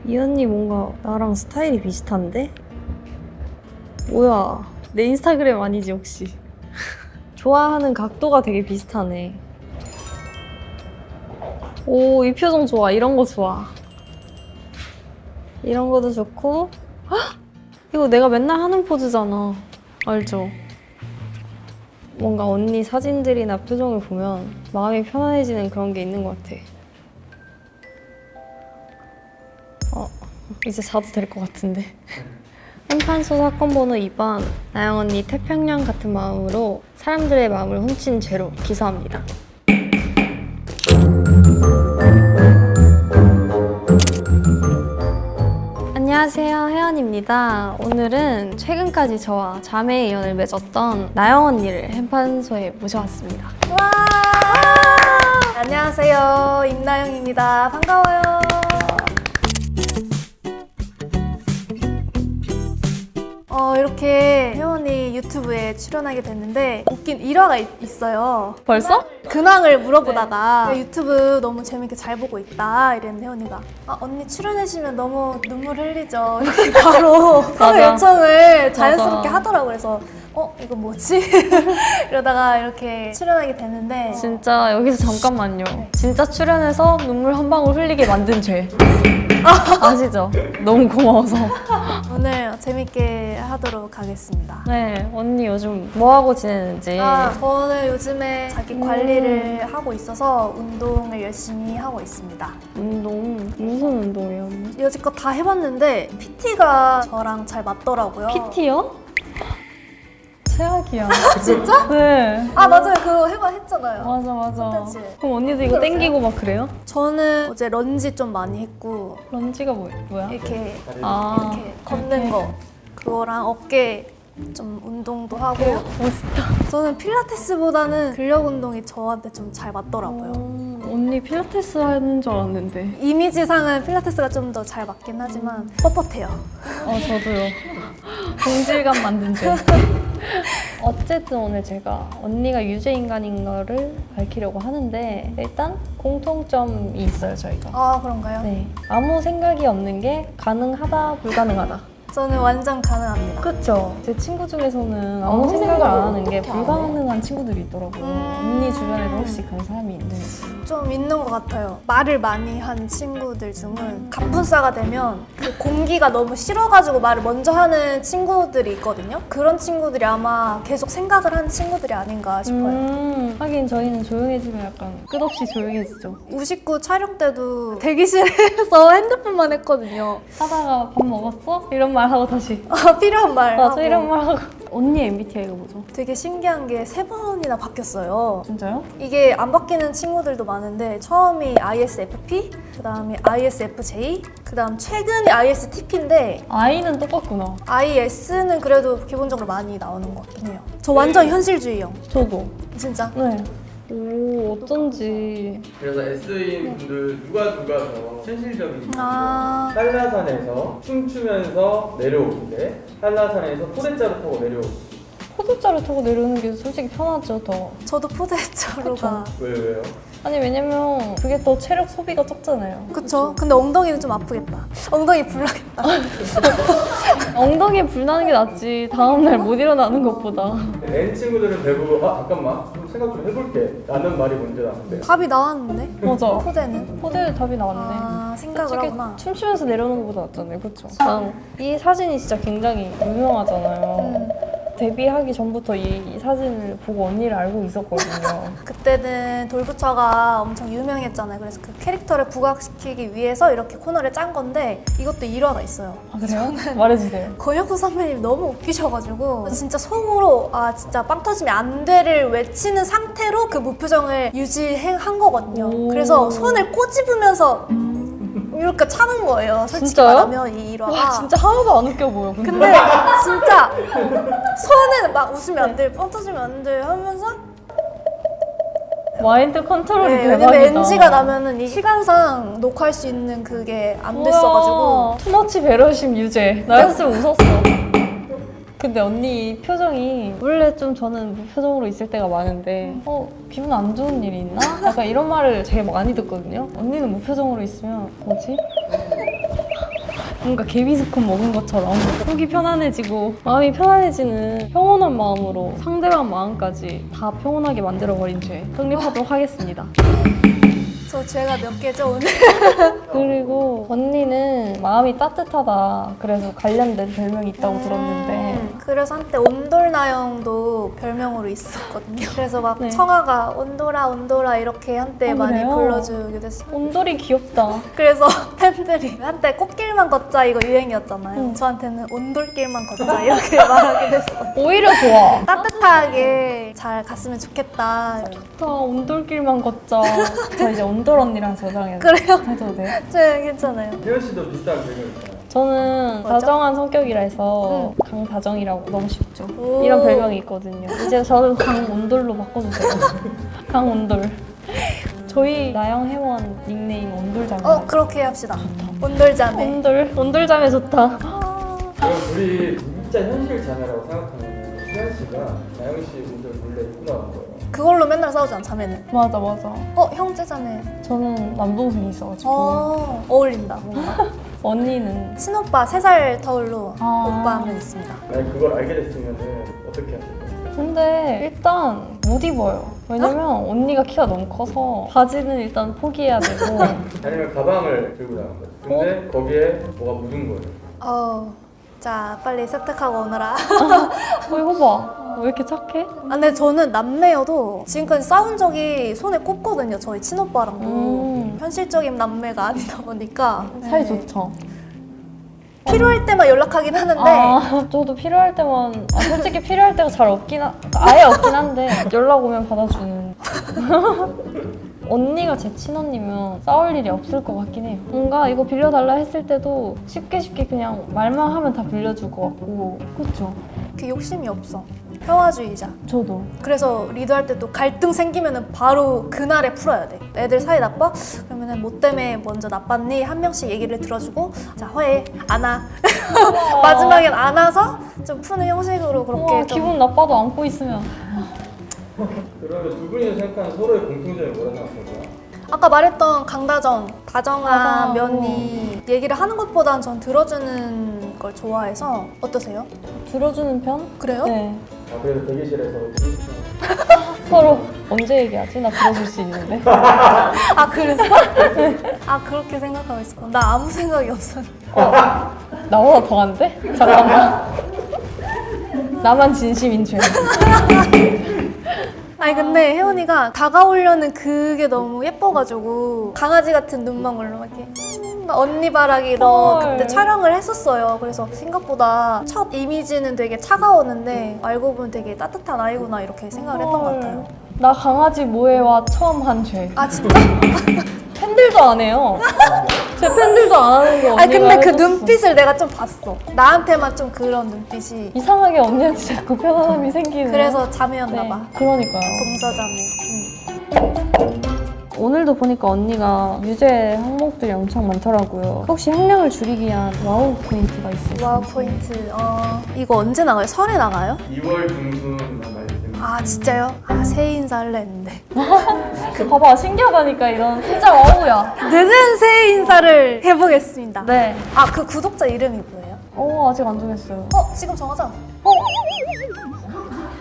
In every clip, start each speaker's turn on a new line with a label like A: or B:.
A: 이 언니 뭔가 나랑 스타일이 비슷한데? 뭐야, 내 인스타그램 아니지 혹시? 좋아하는 각도가 되게 비슷하네. 오, 이 표정 좋아. 이런 거 좋아. 이런 것도 좋고. 헉! 이거 내가 맨날 하는 포즈잖아. 알죠? 뭔가 언니 사진들이나 표정을 보면 마음이 편안해지는 그런 게 있는 것 같아. 이제 자도 될 것 같은데. 한판소 사건 번호 2번 나영 언니 태평양 같은 마음으로 사람들의 마음을 훔친 죄로 기소합니다. 안녕하세요, 혜연입니다. 오늘은 최근까지 저와 자매의 연을 맺었던 나영 언니를 한판소에 모셔왔습니다.
B: 와! 안녕하세요, 임나영입니다. 반가워요. 이렇게 혜원이 유튜브에 출연하게 됐는데 웃긴 일화가 있어요.
A: 벌써?
B: 근황을 물어보다가 유튜브 너무 재밌게 잘 보고 있다 이랬는데 혜원이가 언니 출연해주시면 너무 눈물 흘리죠 이렇게 바로 섭외 요청을 자연스럽게 하더라고요. 그래서 이거 뭐지? 이러다가 이렇게 출연하게 됐는데
A: 진짜 여기서 잠깐만요. 진짜 출연해서 눈물 한 방울 흘리게 만든 죄. 아시죠? 너무 고마워서.
B: 오늘 재밌게 하도록 하겠습니다.
A: 네, 언니 요즘 뭐하고 지내는지.
B: 저는 요즘에 자기 관리를 하고 있어서 운동을 열심히 하고 있습니다.
A: 운동? 무슨 운동이에요, 언니?
B: 여지껏 다 해봤는데 PT가 저랑 잘 맞더라고요.
A: PT요? 최악이야.
B: 진짜?
A: 네.
B: 맞아요. 그거 했잖아요.
A: 맞아.
B: 콘텐츠.
A: 그럼 언니도 이거 땡기고 막 그래요?
B: 저는 어제 런지 좀 많이 했고
A: 런지가 뭐야?
B: 이렇게
A: 이렇게
B: 걷는 거 그거랑 어깨 좀 운동도 하고.
A: 멋있다.
B: 저는 필라테스보다는 근력 운동이 저한테 좀 잘 맞더라고요.
A: 언니 필라테스 하는 줄 알았는데.
B: 이미지상은 필라테스가 좀 더 잘 맞긴 하지만 뻣뻣해요.
A: 저도요. 동질감 만든 죄. 어쨌든 오늘 제가 언니가 유죄인간인 거를 밝히려고 하는데 일단 공통점이 있어요, 저희가.
B: 그런가요?
A: 네. 아무 생각이 없는 게 가능하다, 불가능하다.
B: 저는 완전 가능합니다.
A: 그쵸? 제 친구 중에서는 아무 생각을 안 하는 게 불가능한 친구들이 있더라고요. 언니 주변에도 혹시 그런 사람이 있는지.
B: 좀 있는 것 같아요. 말을 많이 한 친구들 중은 갑분싸가 되면 그 공기가 너무 싫어가지고 말을 먼저 하는 친구들이 있거든요. 그런 친구들이 아마 계속 생각을 한 친구들이 아닌가 싶어요.
A: 하긴 저희는 조용해지면 약간 끝없이 조용해지죠.
B: 우식구 촬영 때도 대기실에서 핸드폰만 했거든요.
A: 하다가 밥 먹었어? 이런 말 하고 다시.
B: 필요한 말
A: 맞아,
B: 하고.
A: 이런 말 하고. 언니 MBTI가 뭐죠?
B: 되게 신기한 게 3번이나 바뀌었어요.
A: 진짜요?
B: 이게 안 바뀌는 친구들도 많은데 처음이 ISFP, 그 다음에 ISFJ, 그 다음 최근이 ISTP인데
A: I는 똑같구나.
B: IS는 그래도 기본적으로 많이 나오는 것 같긴 해요. 저 완전 현실주의형.
A: 저도.
B: 진짜.
A: 네. 오, 어쩐지.
C: 그래서 S인 분들 누가 더 현실적인지 한라산에서 춤추면서 내려오는데 한라산에서 포대자루 타고 내려오고
A: 포도자를 타고 내려오는 게 솔직히 편하죠, 더.
B: 저도 포대자루가.
C: 왜요?
A: 아니, 왜냐면 그게 더 체력 소비가 적잖아요.
B: 그쵸? 근데 엉덩이는 좀 아프겠다. 엉덩이 불나겠다.
A: 엉덩이에 불 나는 게 낫지. 다음날 못 일어나는 것보다.
C: N 친구들은 대부분 잠깐만 좀 생각 좀 해볼게 라는 말이 먼저 나는데
B: 답이 나왔는데?
A: 맞아.
B: 포대는?
A: 포대 답이 나왔네.
B: 생각을
A: 솔직히
B: 하구나.
A: 춤추면서 내려오는 것보다 낫잖아요, 그쵸? 이 사진이 진짜 굉장히 유명하잖아요. 데뷔하기 전부터 이 사진을 보고 언니를 알고 있었거든요.
B: 그때는 돌부처가 엄청 유명했잖아요. 그래서 그 캐릭터를 부각시키기 위해서 이렇게 코너를 짠 건데 이것도 일화가 있어요.
A: 아, 그래요? 말해주세요.
B: 권혁구 선배님 너무 웃기셔가지고 진짜 속으로 진짜 빵 터지면 안 돼를 외치는 상태로 그 무표정을 유지한 거거든요. 그래서 손을 꼬집으면서 이렇게 차는 거예요. 솔직히
A: 진짜요?
B: 말하면 이 일화가.
A: 와, 진짜 하나도 안 웃겨 보여.
B: 근데 진짜 손은 막 웃으면 안 돼, 빵 터지면 안 돼 하면서
A: 마인드 컨트롤이
B: 네,
A: 대박이다.
B: 왜냐면 NG가 나면은 이 시간상 녹화할 수 있는 그게 안 됐어가지고
A: 투머치 배려심 유죄. 나였으면 웃었어. 근데 언니 표정이 원래 좀 저는 무표정으로 있을 때가 많은데 기분 안 좋은 일이 있나? 약간 이런 말을 되게 많이 듣거든요. 언니는 무표정으로 있으면 뭐지? 뭔가 개비스콘 먹은 것처럼 속이 편안해지고 마음이 편안해지는 평온한 마음으로 상대방 마음까지 다 평온하게 만들어버린 죄 성립하도록 하겠습니다.
B: 저 죄가 몇 개죠 오늘?
A: 그리고 언니는 마음이 따뜻하다 그래서 관련된 별명이 있다고 들었는데
B: 그래서 한때 온돌나영도 별명으로 있었거든요. 그래서 막
A: 네.
B: 청아가 온돌아 온돌아 이렇게 한때 많이
A: 그래요?
B: 불러주게 됐어요.
A: 온돌이 귀엽다.
B: 그래서 팬들이 한때 꽃길만 걷자 이거 유행이었잖아요. 저한테는 온돌길만 걷자 이렇게 말하게 됐어요.
A: 오히려 좋아.
B: 따뜻하게 잘 갔으면 좋겠다.
A: 좋다. 온돌길만 걷자. 저 이제 온돌 언니랑 저장해도
B: 그래요?
A: 해도 돼?
B: 네, 괜찮아요.
C: 혜연 씨도 비슷한 별명 있잖아요.
A: 저는
B: 뭐죠?
A: 다정한 성격이라 해서 강다정이라고 너무 쉽죠.
B: 오.
A: 이런 별명이 있거든요. 이제 저는 강온돌로 바꿔주세요. 강온돌. 저희 나영 회원 닉네임 온돌자매.
B: 그렇게 합시다. 온돌자매.
A: 온돌자매 좋다.
C: 그럼 우리 진짜 현실 자매라고 생각하면 혜연 씨가 나영 씨 옷을 몰래 입고 나온 거예요.
B: 그걸로 맨날 싸우잖아, 자매는.
A: 맞아.
B: 형제자매.
A: 저는 남동생이 있어가지고
B: 어울린다, 뭔가.
A: 언니는
B: 친오빠 3살 터울로
A: 아.
B: 오빠 한 명 있습니다.
C: 만약 그걸 알게 됐으면 어떻게 하실 거예요?
A: 근데 일단 못 입어요. 왜냐면 언니가 키가 너무 커서 바지는 일단 포기해야 되고
C: 아니면 가방을 들고 나간 거예요. 근데 거기에 뭐가 묻은 거예요.
B: 자, 빨리 세탁하고 오너라.
A: 이거 봐. 왜 이렇게 착해?
B: 근데 저는 남매여도 지금까지 싸운 적이 손에 꼽거든요. 저희 친오빠랑도. 현실적인 남매가 아니다 보니까.
A: 사이 좋죠.
B: 필요할 때만 연락하긴 하는데
A: 저도 필요할 때만 솔직히 필요할 때가 잘 없긴 아예 없긴 한데 연락 오면 받아주는 언니가 제 친언니면 싸울 일이 없을 것 같긴 해요. 뭔가 이거 빌려달라 했을 때도 쉽게 그냥 말만 하면 다 빌려줄 것 같고 그쵸?
B: 그 욕심이 없어. 평화주의자.
A: 저도
B: 그래서 리드할 때 또 갈등 생기면은 바로 그날에 풀어야 돼. 애들 사이 나빠? 그러면은 뭐 때문에 먼저 나빴니? 한 명씩 얘기를 들어주고 자 허해 안아. 마지막엔 안아서 좀 푸는 형식으로 그렇게
A: 우와,
B: 좀
A: 기분 나빠도 안고 있으면
C: 그러면 두 분이 생각하는 서로의 공통점이 뭐라 생각하세요?
B: 아까 말했던 강다정, 다정한
A: 맞아.
B: 면이 얘기를 하는 것보단 전 들어주는 걸 좋아해서 어떠세요?
A: 들어주는 편?
B: 그래요?
A: 네.
C: 그래서 대기실에서
A: 서로 언제 얘기하지? 나 들어줄 수 있는데.
B: 아 그랬어? 아 그렇게 생각하고 있었고 나 아무 생각이 없었는데
A: 나보다 더한데? 잠깐만. 나만 진심인 죄.
B: 아니 근데 혜원이가 다가오려는 그게 너무 예뻐가지고 강아지 같은 눈망울로 막 이렇게 막 언니 바라기로
A: 헐.
B: 그때 촬영을 했었어요. 그래서 생각보다 첫 이미지는 되게 차가웠는데 알고 보면 되게 따뜻한 아이구나 이렇게 생각을 했던 것 같아요.
A: 나 강아지 뭐해와 처음 한 죄.
B: 아 진짜?
A: 팬들도 안 해요. 제 팬들도 안 하는 거 언니가
B: 아니 근데 그
A: 해줬어.
B: 눈빛을 내가 좀 봤어. 나한테만 좀 그런 눈빛이.
A: 이상하게 언니한테 자꾸 편안함이 생기는.
B: 그래서 자매였나 봐.
A: 그러니까요.
B: 동서자매.
A: 오늘도 보니까 언니가 유제 항목들이 엄청 많더라고요. 혹시 형량을 줄이기 위한 와우 포인트가 있어요?
B: 와우 포인트. 이거 언제 나가요? 설에 나가요?
C: 2월 중순만 말씀드립니다.
B: 아 진짜요? 아 새해 인사를 했는데.
A: 봐봐, 신기하다니까 이런 진짜 와우야.
B: 늦은 새해 인사를 해보겠습니다.
A: 네.
B: 아 그 구독자 이름이 뭐예요?
A: 아직 안 정했어요.
B: 지금 정하자.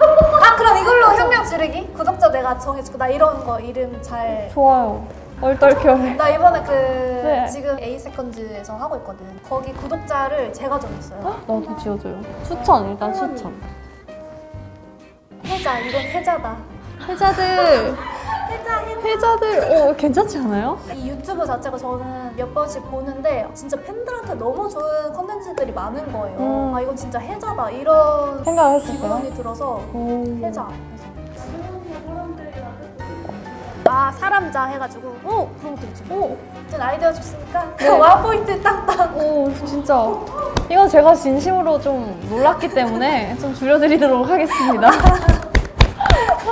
B: 아 그럼 이걸로 형량 줄이기? 구독자 내가 정해주고 나 이런 거 이름 잘.
A: 좋아요. 얼떨결에.
B: 나 이번에
A: 네.
B: 지금 A-세컨즈에서 하고 있거든. 거기 구독자를 제가 정했어요.
A: 나도 지어줘요. 추천, 일단 추천.
B: 해자 이건 해자다.
A: 회자들.
B: 해자.
A: 회자들. 괜찮지 않아요?
B: 이 유튜브 자체가 저는 몇 번씩 보는데 진짜 팬들한테 너무 좋은 컨텐츠들이 많은 거예요. 아 이건 진짜 해자다 이런
A: 생각을 했었어요?
B: 기분이 들어서 해자. 사람자 해가지고 그런 것도 있죠. 아무튼 아이디어 좋으니까 와 포인트 땅땅.
A: 진짜. 이건 제가 진심으로 좀 놀랐기 때문에 좀 줄여드리도록 하겠습니다.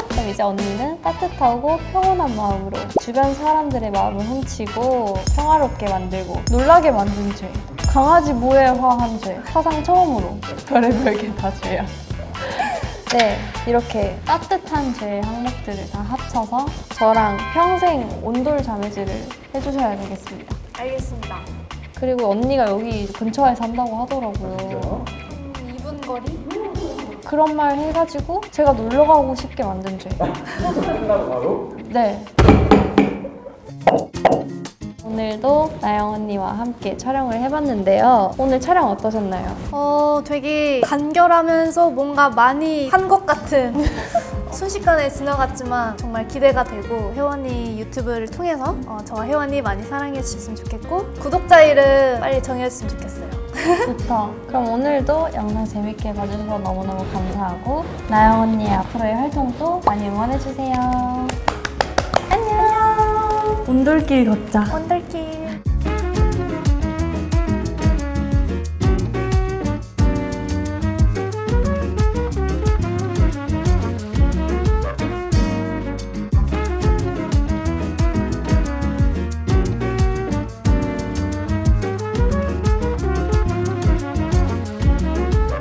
A: 그럼 이제 언니는 따뜻하고 평온한 마음으로 주변 사람들의 마음을 훔치고 평화롭게 만들고 놀라게 만든 죄
D: 강아지 모해화한 죄. 사상 처음으로 별의별 게 다 죄야. 네, 이렇게 따뜻한 죄 항목들을 다 합쳐서 저랑 평생 온돌 자매질을 해주셔야 되겠습니다.
B: 알겠습니다.
D: 그리고 언니가 여기 근처에 산다고 하더라고요.
C: 진짜요?
B: 2분 거리?
D: 그런 말 해가지고 제가 놀러 가고 싶게 만든 죄.
C: 끝나고 바로?
D: 네. 오늘도 나영 언니와 함께 촬영을 해봤는데요. 오늘 촬영 어떠셨나요?
B: 되게 간결하면서 뭔가 많이 한 것 같은 순식간에 지나갔지만 정말 기대가 되고 혜원이 유튜브를 통해서 저와 혜원이 많이 사랑해 주셨으면 좋겠고 구독자 이름 빨리 정해줬으면 좋겠어요.
D: 좋다. 그럼 오늘도 영상 재밌게 봐주셔서 너무너무 감사하고 나영 언니의 앞으로의 활동도 많이 응원해주세요. 안녕. 온돌길 걷자.
B: 원더길.